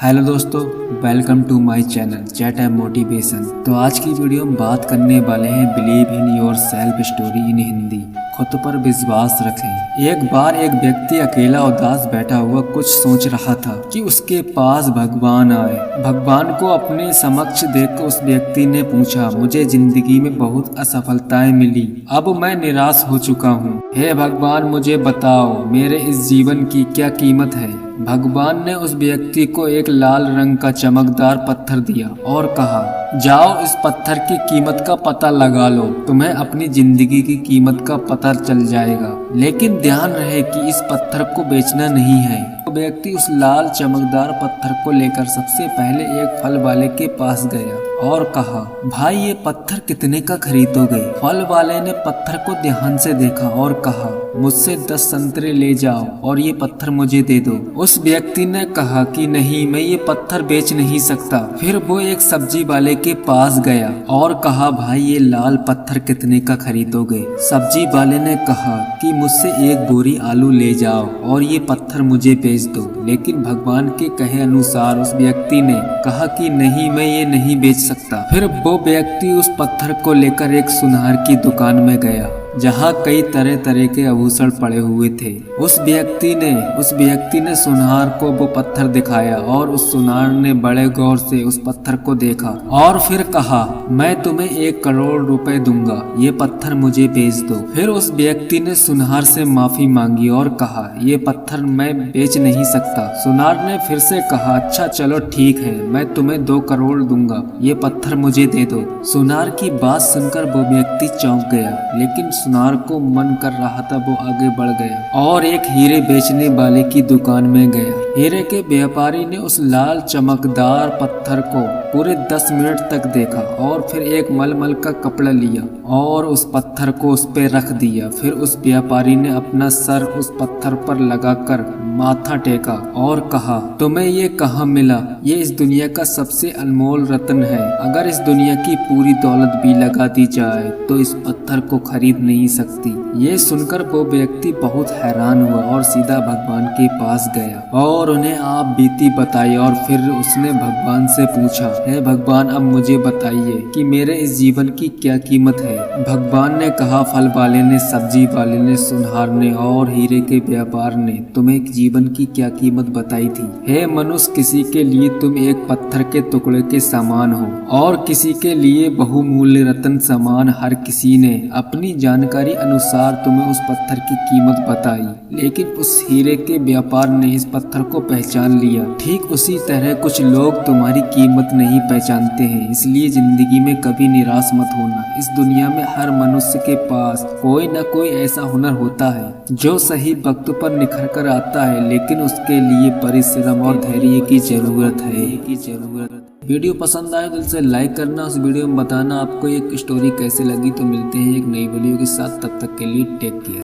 Hello दोस्तों, welcome to my channel chat and motivation. तो आज की वीडियो में बात करने वाले हैं believe in yourself story in Hindi. खुद पर विश्वास रखें। एक बार एक व्यक्ति अकेला उदास बैठा हुआ कुछ सोच रहा था कि उसके पास भगवान आए। भगवान को अपने समक्ष देखकर उस व्यक्ति ने पूछा, मुझे जिंदगी में बहुत असफलताएं मिली, अब मैं निराश हो चुका हूँ। हे भगवान, मुझे बताओ मेरे इस जीवन की क्या कीमत है। भगवान ने उस व्यक्ति को एक लाल रंग का चमकदार पत्थर दिया और कहा, जाओ इस पत्थर की कीमत का पता लगा लो, तुम्हें अपनी जिंदगी की कीमत का पता चल जाएगा। लेकिन ध्यान रहे कि इस पत्थर को बेचना नहीं है। तो व्यक्ति उस लाल चमकदार पत्थर को लेकर सबसे पहले एक फल वाले के पास गया और कहा, भाई ये पत्थर कितने का खरीदोगे? फल वाले ने पत्थर को ध्यान से देखा और कहा, मुझसे 10 संतरे ले जाओ और ये पत्थर मुझे दे दो। उस व्यक्ति ने कहा कि नहीं, मैं ये पत्थर बेच नहीं सकता। फिर वो एक सब्जी वाले के पास गया और कहा, भाई ये लाल पत्थर कितने का खरीदोगे? सब्जी वाले ने कहा कि मुझसे एक बोरी आलू ले जाओ और ये पत्थर मुझे बेच दो। लेकिन भगवान के कहे अनुसार उस व्यक्ति ने कहा कि नहीं, मैं ये नहीं बेच सकता। फिर वो व्यक्ति उस पत्थर को लेकर एक सुनार की दुकान में गया जहाँ कई तरह तरह के आभूषण पड़े हुए थे। उस व्यक्ति ने सुनार को वो पत्थर दिखाया और उस सुनार ने बड़े गौर से उस पत्थर को देखा और फिर कहा, मैं तुम्हें 1 करोड़ रुपए दूंगा, ये पत्थर मुझे बेच दो। फिर उस व्यक्ति ने सुनार से माफी मांगी और कहा, ये पत्थर मैं बेच नहीं सकता। सुनार ने फिर से कहा, अच्छा चलो ठीक है, मैं तुम्हें 2 करोड़ दूंगा, ये पत्थर मुझे दे दो। सुनार की बात सुनकर वो व्यक्ति चौंक गया, लेकिन सुनार को मन कर रहा था वो आगे बढ़ गया और एक हीरे बेचने वाले की दुकान में गया। हीरे के व्यापारी ने उस लाल चमकदार पत्थर को पूरे 10 मिनट तक देखा और फिर एक मलमल का कपड़ा लिया और उस पत्थर को उस पे रख दिया। फिर उस व्यापारी ने अपना सर उस पत्थर पर लगाकर माथा टेका और कहा, तुम्हें ये कहाँ मिला? ये इस दुनिया का सबसे अनमोल रत्न है। अगर इस दुनिया की पूरी दौलत भी लगा दी जाए तो इस पत्थर को खरीद नहीं सकती। ये सुनकर वो व्यक्ति बहुत हैरान हुआ और सीधा भगवान के पास गया और उन्हें आप बीती बताई और फिर उसने भगवान से पूछा, हे भगवान, अब मुझे बताइए कि मेरे इस जीवन की क्या कीमत है? भगवान ने कहा, फल वाले ने, सब्जी वाले ने, सुनहार ने और हीरे के व्यापार ने तुम्हें जीवन की क्या कीमत बताई थी? हे मनुष्य, किसी के लिए तुम एक पत्थर के टुकड़े के समान हो और किसी के लिए बहुमूल्य रत्न समान। हर किसी ने अपनी जानकारी अनुसार तुम्हें उस पत्थर की कीमत बताई, लेकिन उस हीरे के व्यापार ने इस पत्थर को पहचान लिया। ठीक उसी तरह कुछ लोग तुम्हारी कीमत नहीं पहचानते हैं, इसलिए जिंदगी में कभी निराश मत होना। इस दुनिया में हर मनुष्य के पास कोई न कोई ऐसा हुनर होता है जो सही वक्त पर निखर कर आता है, लेकिन उसके लिए परिश्रम और धैर्य की जरूरत है। वीडियो पसंद आए दिल से लाइक करना, उस वीडियो में बताना आपको एक स्टोरी कैसे लगी। तो मिलते हैं एक नई वीडियो के साथ, तब तक के लिए टेक केयर।